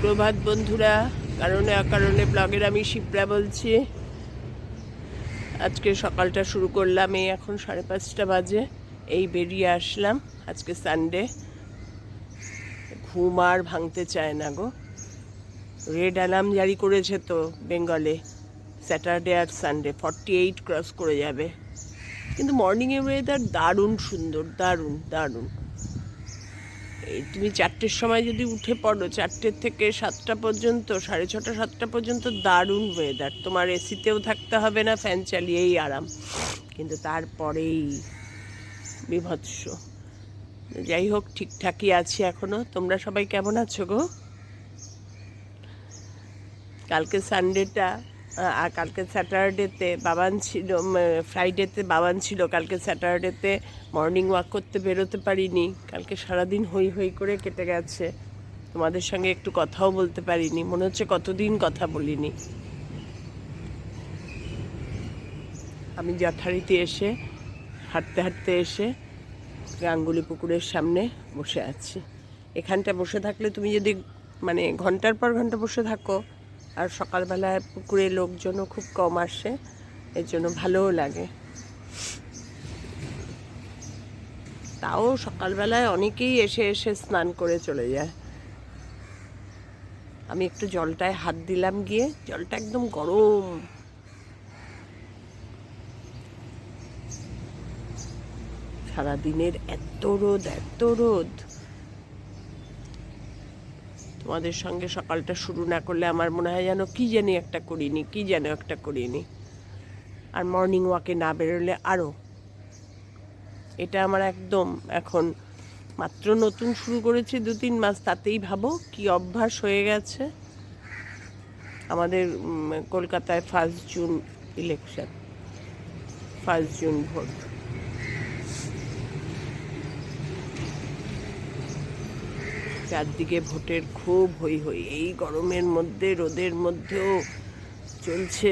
সুপ্রভাত বন্ধুরা, কারণে অকারণে ব্লগের আমি শিপ্রা বলছি। আজকে সকালটা শুরু করলাম, এই এখন 5:30 বাজে। এই বেরিয়ে আসলাম, আজকে সানডে। ঘুম আর ভাঙতে চায় না গো। রেড অ্যালার্ম জারি করেছে তো বেঙ্গলে, স্যাটারডে আর সানডে 48 ক্রস করে যাবে। কিন্তু মর্নিংয়ে ওয়েদার দারুণ সুন্দর, দারুণ দারুণ। এই তুমি 4টের সময় যদি উঠে পড়ো, 4টে থেকে 7টা পর্যন্ত, 6:30 7টা পর্যন্ত দারুণ ওয়েদার। তোমার এসিতেও থাকতে হবে না, ফ্যান চালিয়েই আরাম। কিন্তু তারপরেই বিভৎস। যাই হোক, ঠিকঠাকই আছি এখনো। তোমরা সবাই কেমন আছো গো? কালকে সানডেটা আর কালকে স্যাটারডেতে বাবান ছিল, ফ্রাইডেতে বাবান ছিল। কালকে স্যাটারডেতে মর্নিং ওয়াক করতে বেরোতে পারিনি। কালকে সারাদিন হই হই করে কেটে গেছে। তোমাদের সঙ্গে একটু কথাও বলতে পারিনি, মনে হচ্ছে কতদিন কথা বলিনি। আমি যথারীতি এসে হাঁটতে হাঁটতে এসে গাঙ্গুলি পুকুরের সামনে বসে আছি। এখানটা বসে থাকলে তুমি যদি মানে ঘন্টার পর ঘন্টা বসে থাকো, আর সকালবেলায় পুকুরে লোকজনও খুব কম আসে, এর জন্য ভালোও লাগে। তাও সকালবেলায় অনেকেই এসে এসে স্নান করে চলে যায়। আমি একটু জলটায় হাত দিলাম গিয়ে, জলটা একদম গরম। সারাদিনের এত রোদ, এত রোদ। তোমাদের সঙ্গে সকালটা শুরু না করলে আমার মনে হয় যেন কি জানি একটা করিনি। আর মর্নিং ওয়াকে না বেরোলে আরও। এটা আমার একদম এখন মাত্র নতুন শুরু করেছি 2-3 মাস, তাতেই ভাবো কি অভ্যাস হয়ে গেছে। আমাদের কলকাতায় 1 জুন ইলেকশন, 1 জুন ভোট। চারদিকে ভোটের খুব হই হই। এই গরমের মধ্যে, রোদের মধ্যেও চলছে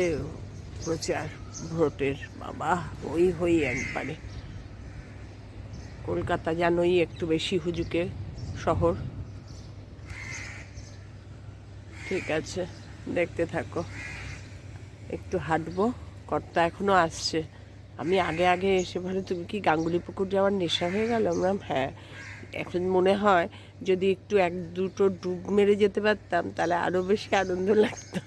প্রচার ভোটের। বাবা, হই হই একবারে। কলকাতা জানোই একটু বেশি হুজুকে শহর। ঠিক আছে, দেখতে থাকো। একটু হাঁটবো, কর্তা এখনো আসছে। আমি আগে আগে এসে বলে, তুমি কি গাঙ্গুলি পুকুর যাওয়ার নেশা হয়ে গেল? আমরা হ্যাঁ। এখন মনে হয় যদি একটু 1-2টো ডুব মেরে যেতে পারতাম তাহলে আরো বেশি আনন্দ লাগতো।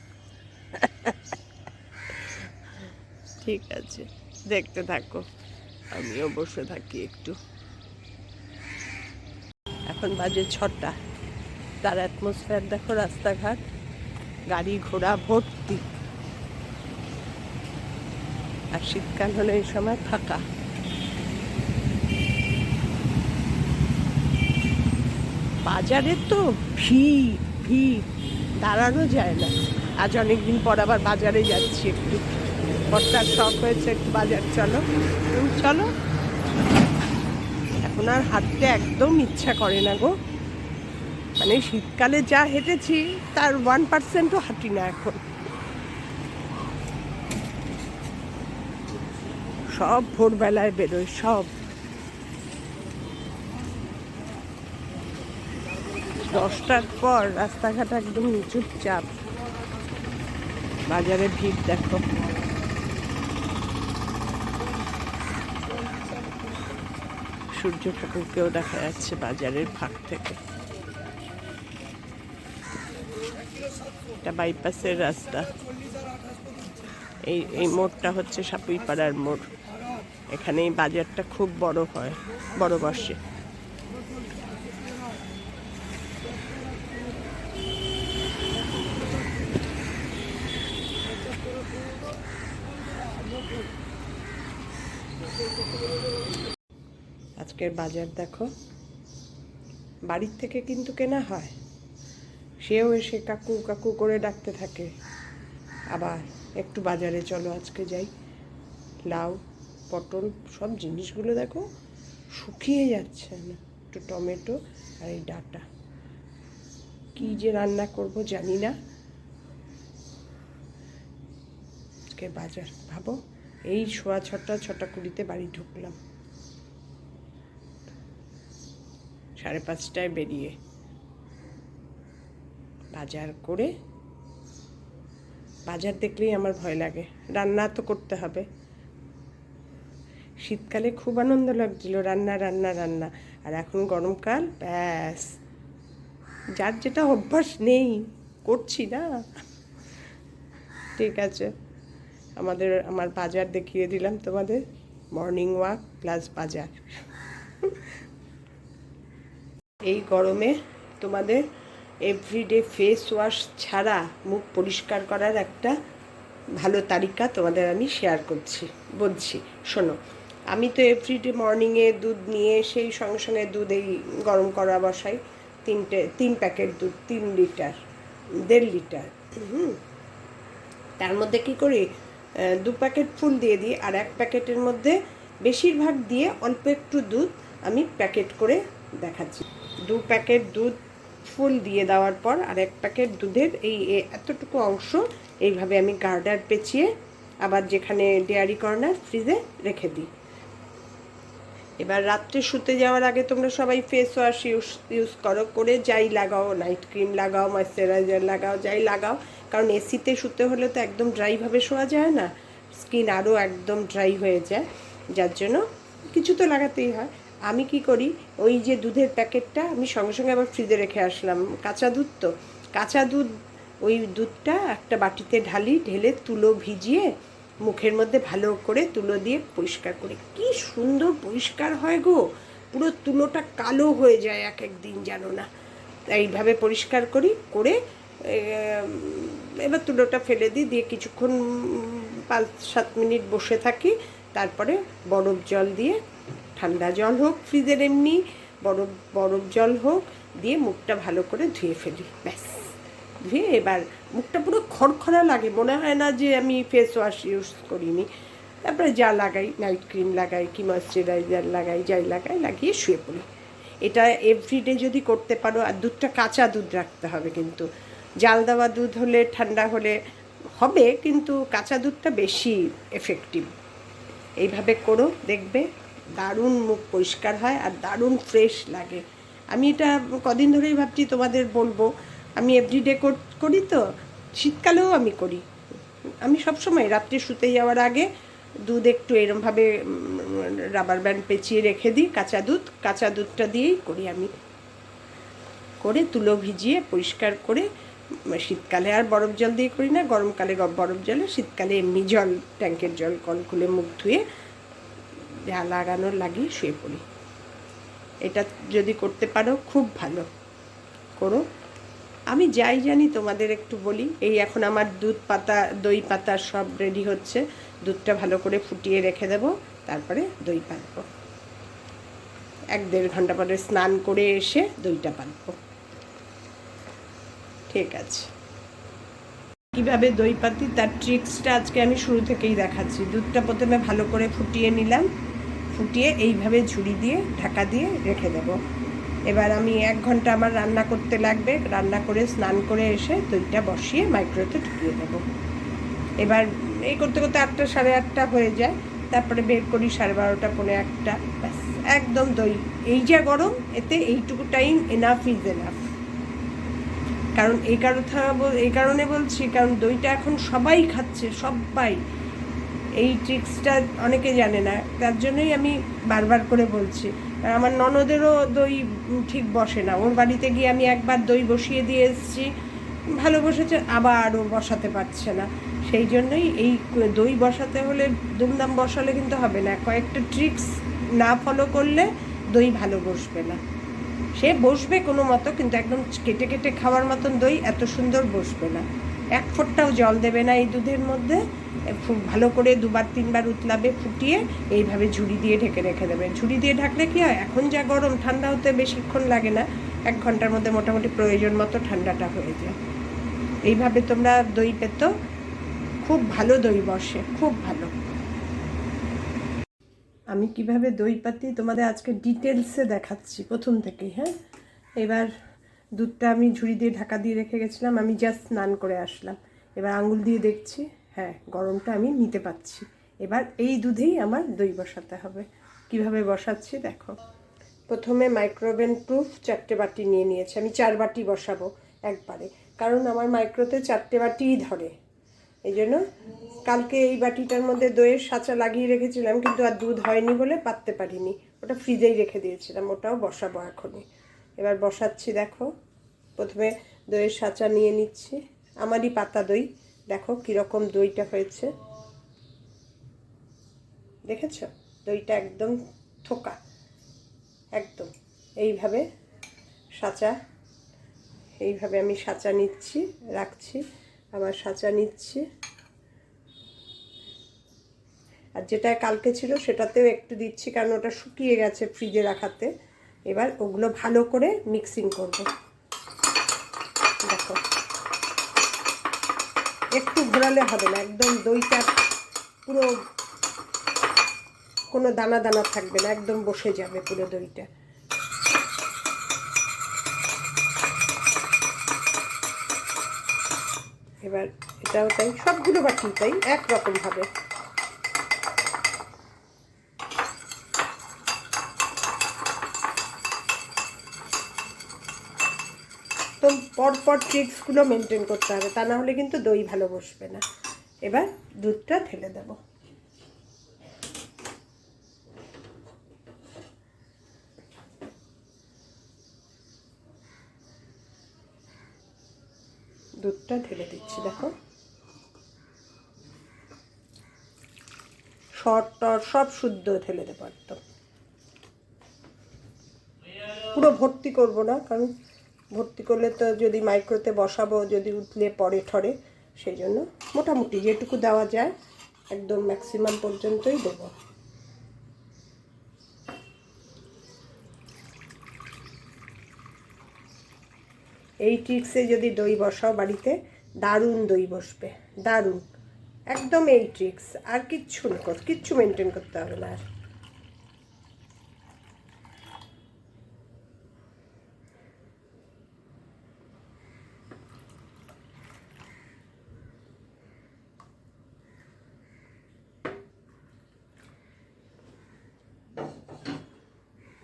ঠিক আছে, দেখতে থাকো, আমিও বসে থাকি একটু। এখন বাজে 6টা। তার অ্যাটমসফিয়ার দেখো, রাস্তাঘাট গাড়ি ঘোড়া ভর্তি। আর শীতকাল হলে এই সময় ফাঁকা। বাজারে তো ভিড় ভিড়, দাঁড়ানো যায় না। আজ অনেকদিন পর আবার বাজারে যাচ্ছি একটু। কর্তার শখ হয়েছে একটু বাজার চলো। চলো। এখন আর হাঁটতে একদম ইচ্ছা করে না গো। মানে শীতকালে যা হেঁটেছি তার 1%ও হাঁটি না এখন। সব ভোরবেলায় বেরোয়, সব 10টার পর রাস্তাঘাট একদম চুপচাপ। বাজারে ভিড় দেখো। সূর্য ঠাকুরকেও দেখা যাচ্ছে বাজারের ফাঁক থেকে। এটা বাইপাসের রাস্তা। এই মোড়টা হচ্ছে সাপুইপাড়ার মোড়। এখানে এই বাজারটা খুব বড় হয়, বড় বসে। আজকের বাজার দেখো, বাড়ির থেকে কিন্তু কেনা হয়। সেও এসে কাকু কাকু করে ডাকতে থাকে। আবার একটু বাজারে চলো, আজকে যাই। লাউ, পটল, সব জিনিসগুলো দেখো শুকিয়ে যাচ্ছে না। একটু টমেটো আর এই ডাঁটা। কী যে রান্না করব জানি না। আজকে বাজার ভাবো, এই 6:30 বাড়ি ঢুকলাম, 5:30টায় বেরিয়ে। বাজার করে, বাজার দেখলেই আমার ভয় লাগে, রান্না তো করতে হবে। শীতকালে খুব আনন্দ লাগছিল, রান্না রান্না রান্না, আর এখন গরমকাল, ব্যাস যার যেটা অভ্যাস নেই, করছি না। ঠিক আছে, আমার বাজার দেখিয়ে দিলাম তোমাদের, মর্নিং ওয়াক প্লাস বাজার। এই গরমে তোমাদের এভরিডে ফেস ওয়াশ ছাড়া মুখ পরিষ্কার করার একটা ভালো তালিকা তোমাদের আমি শেয়ার বলছি। শোনো, আমি তো এভরিডে মর্নিংয়ে দুধ নিয়ে সেই সঙ্গে সঙ্গে দুধ এই গরম করা বসাই, 3 প্যাকেট দুধ, 3 লিটার, 1.5 লিটার। তার মধ্যে কি করি, 2 প্যাকেট ফুল দিয়ে দিই, আর 1 প্যাকেটের মধ্যে বেশিরভাগ দিয়ে অল্প একটু দুধ আমি প্যাকেট করে দেখাচ্ছি। 2 প্যাকেট দুধ ফুল দিয়ে দেওয়ার পর আর 1 প্যাকেট দুধের এই এতটুকু অংশ এইভাবে আমি গার্ডার পেঁচিয়ে আবার যেখানে ডেয়ারি কর্নার ফ্রিজে রেখে দিই। এবার রাত্রে শুতে যাওয়ার আগে তোমরা সবাই ফেস ওয়াশ ইউজ করো, করে যাই লাগাও, নাইট ক্রিম লাগাও, ময়েশ্চারাইজার লাগাও, যাই লাগাও, কারণ এসিতে শুতে হলে তো একদম ড্রাইভাবে শোয়া যায় না, স্কিন আরও একদম ড্রাই হয়ে যায়, যার জন্য কিছু তো লাগাতেই হয়। আমি কি করি, ওই যে দুধের প্যাকেটটা আমি সঙ্গে সঙ্গে আবার ফ্রিজে রেখে আসলাম, কাঁচা দুধ তো, কাঁচা দুধ, ওই দুধটা একটা বাটিতে ঢেলে তুলো ভিজিয়ে মুখের মধ্যে ভালো করে তুলো দিয়ে পরিষ্কার করি, কি সুন্দর পরিষ্কার হয় গো, পুরো তুলোটা কালো হয়ে যায় এক দিন, জানো না। এইভাবে পরিষ্কার করে এবার তুলোটা ফেলে দিই, দিয়ে কিছুক্ষণ 5-7 মিনিট বসে থাকি, তারপরে বরফ জল দিয়ে, ঠান্ডা জল হোক ফ্রিজের, এমনি বরফ জল হোক, দিয়ে মুখটা ভালো করে ধুয়ে ফেলি, ব্যাস। ধুয়ে এবার মুখটা পুরো খড়খড়া লাগে, মনে হয় না যে আমি ফেস ওয়াশ ইউজ করিনি। তারপরে যা লাগাই, নাইট ক্রিম লাগাই কি ময়েশ্চারাইজার লাগাই, যাই লাগাই, লাগিয়ে শুয়ে পড়ি। এটা এভরিডে যদি করতে পারো, আর দুধটা কাঁচা দুধ রাখতে হবে, কিন্তু জাল দেওয়া দুধ হলে, ঠান্ডা হলে হবে, কিন্তু কাঁচা দুধটা বেশি এফেক্টিভ। এইভাবে করো, দেখবে দারুণ মুখ পরিষ্কার হয় আর দারুণ ফ্রেশ লাগে। আমি এটা কদিন ধরেই ভাবছি তোমাদের বলবো, আমি এভরিডে করি তো, শীতকালেও আমি করি। আমি সবসময় রাত্রে শুতে যাওয়ার আগে দুধ একটু এরমভাবে রাবার ব্যান্ড পেঁচিয়ে রেখে দিই, কাঁচা দুধটা দিয়েই করি আমি, করে তুলো ভিজিয়ে পরিষ্কার করে, শীতকালে আর বরফ জল দিয়ে করি না, গরমকালে বরফ জলে, শীতকালে এমনি জল, ট্যাঙ্কের জল কল খুলে মুখ ধুয়ে যা লাগানোর লাগিয়ে শুয়ে পড়ি। এটা যদি করতে পারো খুব ভালো, করো। আমি যাই জানি তোমাদের একটু বলি, এই এখন আমার দই পাতা সব রেডি হচ্ছে, দুধটা ভালো করে ফুটিয়ে রেখে দেবো, তারপরে দই পাতবো। 1-1.5 ঘন্টা পরে স্নান করে এসে দইটা পাতবো। ঠিক আছে, কীভাবে দই পাতি তার ট্রিক্সটা আজকে আমি শুরু থেকেই দেখাচ্ছি। দুধটা প্রথমে ভালো করে ফুটিয়ে নিলাম, ফুটিয়ে এইভাবে ঝুড়ি দিয়ে ঢাকা দিয়ে রেখে দেব। এবার আমি 1 ঘন্টা আমার রান্না করতে লাগবে, রান্না করে স্নান করে এসে দইটা বসিয়ে মাইক্রোওয়েভে ঢুকিয়ে দেবো। এবার এই করতে করতে 8টা 8:30 হয়ে যায়, তারপরে বের করি 12:30 পৌনে 1টা, ব্যাস একদম দই। এই যা গরম, এতে এইটুকু টাইম এনাফ ইজ এনাফ। কারণ এই কারণে বলছি, কারণ দইটা এখন সবাই খাচ্ছে, সবাই। এই ট্রিক্সটা অনেকে জানে না, তার জন্যই আমি বারবার করে বলছি। আর আমার ননদেরও দই ঠিক বসে না, ওর বাড়িতে গিয়ে আমি একবার দই বসিয়ে দিয়ে এসেছি, ভালো বসেছে, আবার ও বসাতে পারছে না। সেই জন্যই এই দই বসাতে হলে দুমদাম বসালে কিন্তু হবে না, কয়েকটা ট্রিক্স না ফলো করলে দই ভালো বসবে না। সে বসবে কোনো মতো, কিন্তু একদম কেটে কেটে খাওয়ার মতন দই এত সুন্দর বসবে না। 1 ফোঁটাও জল দেবে না এই দুধের মধ্যে, খুব ভালো করে 2-3 বার উতলাবে, ফুটিয়ে এইভাবে ঝুড়ি দিয়ে ঢেকে রেখে দেবে। ঝুড়ি দিয়ে ঢাকলে কি হয়, এখন যা গরম, ঠান্ডা হতে বেশিক্ষণ লাগে না, 1 ঘন্টার মধ্যে মোটামুটি প্রয়োজন মতো ঠান্ডাটা হয়ে যায়। এইভাবে তোমরা দই পেতো, খুব ভালো দই বসে, খুব ভালো। আমি কিভাবে দই পাতি তোমাদের আজকে ডিটেলসে দেখাচ্ছি প্রথম থেকেই। হ্যাঁ, এবার দুধটা আমি ঝুড়ি দিয়ে ঢাকা দিয়ে রেখে গেছিলাম, আমি জাস্ট স্নান করে আসলাম। এবার আঙুল দিয়ে দেখছি, হ্যাঁ গরমটা আমি নিতে পারছি। এবার এই দুধেই আমার দই বসাতে হবে। কিভাবে বসাচ্ছি দেখো। প্রথমে মাইক্রোওভেন প্রুফ 4টে বাটি নিয়ে নিয়েছি, আমি 4 বাটি বসাবো একবারে। কারণ আমার মাইক্রোতে 4টে বাটিই ধরে। এই জন্য কালকে এই বাটিটার মধ্যে দইয়ের সাঁচা লাগিয়ে রেখেছিলাম, কিন্তু আর দুধ হয়নি বলে পাততে পারিনি, ওটা ফ্রিজেই রেখে দিয়েছিলাম। ওটাও বসাবো এখনই। এবার বসাচ্ছি। দেখো, প্রথমে দইয়ের সাঁচা নিয়ে নিচ্ছি। আমারই পাতা দই। দেখো কীরকম দইটা হয়েছে, দেখেছ? দইটা একদম থোকা, একদম। এইভাবে সাঁচা, এইভাবে আমি সাঁচা নিচ্ছি, রাখছি, আবার সাঁচা নিচ্ছি। আর যেটা কালকে ছিল সেটাতেও একটু দিচ্ছি, কারণ ওটা শুকিয়ে গেছে ফ্রিজে রাখাতে। এবার ওগুলো ভালো করে মিক্সিং করব। দেখো, একটু ঘোরালে হবে না, একদম দইটা পুরো কোনো দানা দানা থাকবে না, একদম বসে যাবে পুরো দইটা। এবার এটাও তাই, সবগুলো বাটি তাই একরকমভাবে। তো পরপর ট্রিক্সগুলো মেনটেন করতে হবে, তা না হলে কিন্তু দই ভালো বসবে না। এবার দুধটা ঢেলে দেব। দুধটা ঢেলে দিচ্ছি। দেখো, শর্ট টর সব শুদ্ধ ঢেলে দেবো একদম। পুরো ভর্তি করব না, কারণ ভর্তি করলে তো যদি মাইক্রোতে বসাবো, যদি উতলে পড়ে ঠরে, সেই জন্য মোটামুটি যেটুকু দেওয়া যায় একদম ম্যাক্সিমাম পর্যন্তই দেব। এই ট্রিক্সে যদি দই বসাও বাড়িতে, দারুণ দই বসবে, দারুণ। একদম এই ট্রিক্স, আর কিচ্ছু মেনটেন করতে হবে না আর।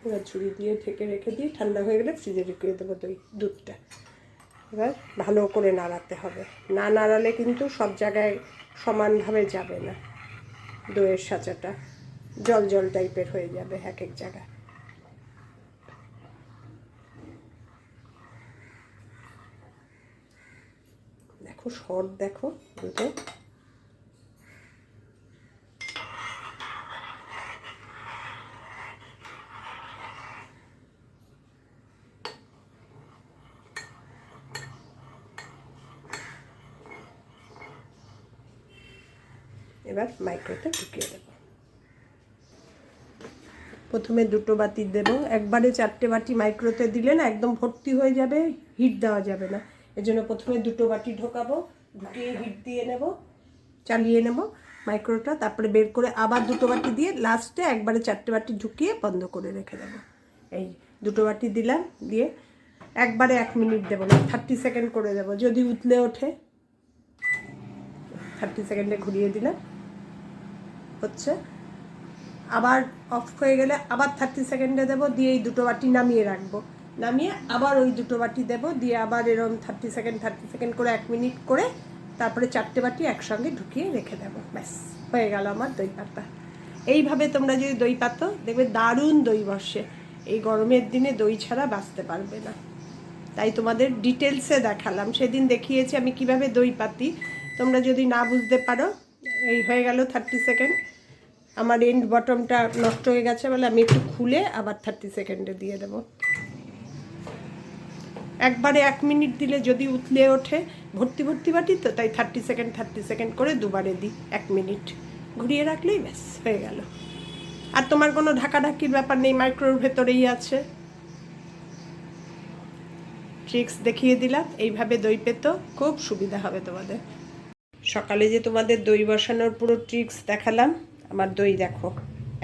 এবার ঝুড়ি দিয়ে ঢেকে রেখে দিয়ে ঠান্ডা হয়ে গেলে ফ্রিজে ঢুকিয়ে দেবো দুধটা। এবার ভালো করে নাড়াতে হবে, না নাড়ালে কিন্তু সব জায়গায় সমানভাবে যাবে না। দইয়ের সাঁচাটা জল জল টাইপের হয়ে যাবে এক এক জায়গায়। দেখো শর্ট, দেখো দুধে। এবার মাইক্রোতে ঢুকিয়ে দেব। প্রথমে 2টো বাটি দেব, একবারে 4টে বাটি মাইক্রোতে দিলে না একদম ভর্তি হয়ে যাবে, হিট দেওয়া যাবে না। এজন্য প্রথমে 2টো বাটি ঢোকাবো, ঢুকিয়ে হিট দিয়ে নেব, চালিয়ে নেব মাইক্রোটা, তারপরে বের করে আবার 2টো বাটি দিয়ে লাস্টে একবারে 4টে বাটি ঢুকিয়ে বন্ধ করে রেখে দেবো। এই 2টো বাটি দিলাম, দিয়ে একবারে 1 মিনিট দেবো না, 30 সেকেন্ড করে দেবো। যদি উতলে ওঠে 30 সেকেন্ডে ঘুরিয়ে দিলাম, হচ্ছে। আবার অফ হয়ে গেলে আবার 30 সেকেন্ডে দেবো, দিয়ে এই 2টো বাটি নামিয়ে রাখবো, নামিয়ে আবার ওই 2টো বাটি দেবো, দিয়ে আবার এরকম 30 সেকেন্ড করে 1 মিনিট করে তারপরে 4টে বাটি একসঙ্গে ঢুকিয়ে রেখে দেবো। ব্যাস হয়ে গেল আমার দই পাতা। এইভাবে তোমরা যদি দই পাতো, দেখবে দারুণ দই বসে। এই গরমের দিনে দই ছাড়া বাঁচতে পারবে না। তাই তোমাদের ডিটেলসে দেখালাম, সেদিন দেখিয়েছি আমি কিভাবে দই পাতি। তোমরা যদি না বুঝতে পারো, এই হয়ে গেল 30 সেকেন্ড। আমার এন্ড বটমটা নষ্ট হয়ে গেছে বলে আমি একটু খুলে আবার 30 সেকেন্ডে দিয়ে দেবো। একবারে 1 মিনিট দিলে যদি উতলে ওঠে, ভর্তি বাটি তো, তাই 30 সেকেন্ড করে দুবারে দিই, 1 মিনিট ঘুরিয়ে রাখলেই ব্যাস হয়ে গেল। আর তোমার কোনো ঢাকাঢাকির ব্যাপার নেই, মাইক্রোর ভেতরেই আছে। ট্রিক্স দেখিয়ে দিলাম, এইভাবে দই পেতো খুব সুবিধা হবে তোমাদের। সকালে যে তোমাদের দই বসানোর পুরো ট্রিক্স দেখালাম, আমার দই দেখো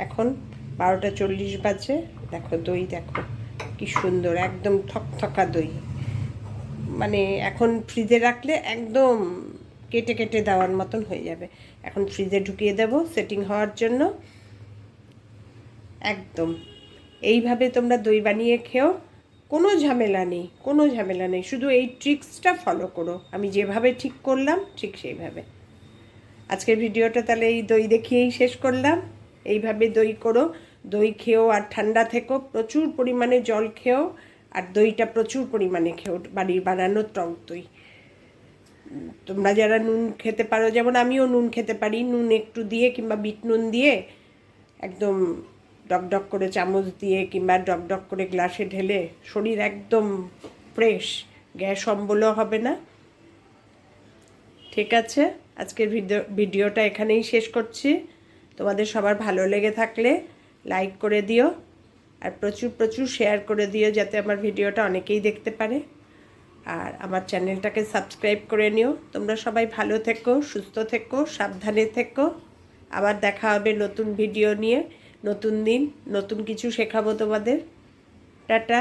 এখন 12টা 40 বাজে। দেখো দই দেখো কি সুন্দর, একদম থকথকা দই। মানে এখন ফ্রিজে রাখলে একদম কেটে কেটে দেওয়ার মতন হয়ে যাবে। এখন ফ্রিজে ঢুকিয়ে দেব সেটিং হওয়ার জন্য। একদম এইভাবে তোমরা দই বানিয়ে খেও, কোনো ঝামেলা নেই, কোনো ঝামেলা নেই, শুধু এই ট্রিক্সটা ফলো করো। আমি যেভাবে ঠিক করলাম ঠিক সেইভাবে। আজকের ভিডিওটা তাহলে এই দই দেখিয়েই শেষ করলাম। এইভাবে দই করো, দই খেও আর ঠান্ডা থেকো, প্রচুর পরিমাণে জল খেও আর দইটা প্রচুর পরিমাণে খেও, বাড়ির বানানো টক দই। তোমরা যারা নুন খেতে পারো, যেমন আমিও নুন খেতে পারি, নুন একটু দিয়ে কিংবা বিট নুন দিয়ে একদম ডকডক করে চামচ দিয়ে কিংবা ডকডক করে গ্লাসে ঢেলে শরীর একদম ফ্রেশ, গ্যাস অম্বলও হবে না। ঠিক আছে, আজকের ভিডিওটা এখানেই শেষ করছি। তোমাদের সবার ভালো লেগে থাকলে লাইক করে দিও আর প্রচুর প্রচুর শেয়ার করে দিও, যাতে আমার ভিডিওটা অনেকেই দেখতে পারে। আর আমার চ্যানেলটাকে সাবস্ক্রাইব করে নিও। তোমরা সবাই ভালো থেকো, সুস্থ থেকো, সাবধানে থেকো। আবার দেখা হবে নতুন ভিডিও নিয়ে, নতুন দিন, নতুন কিছু শেখাবো তোমাদের। টাটা।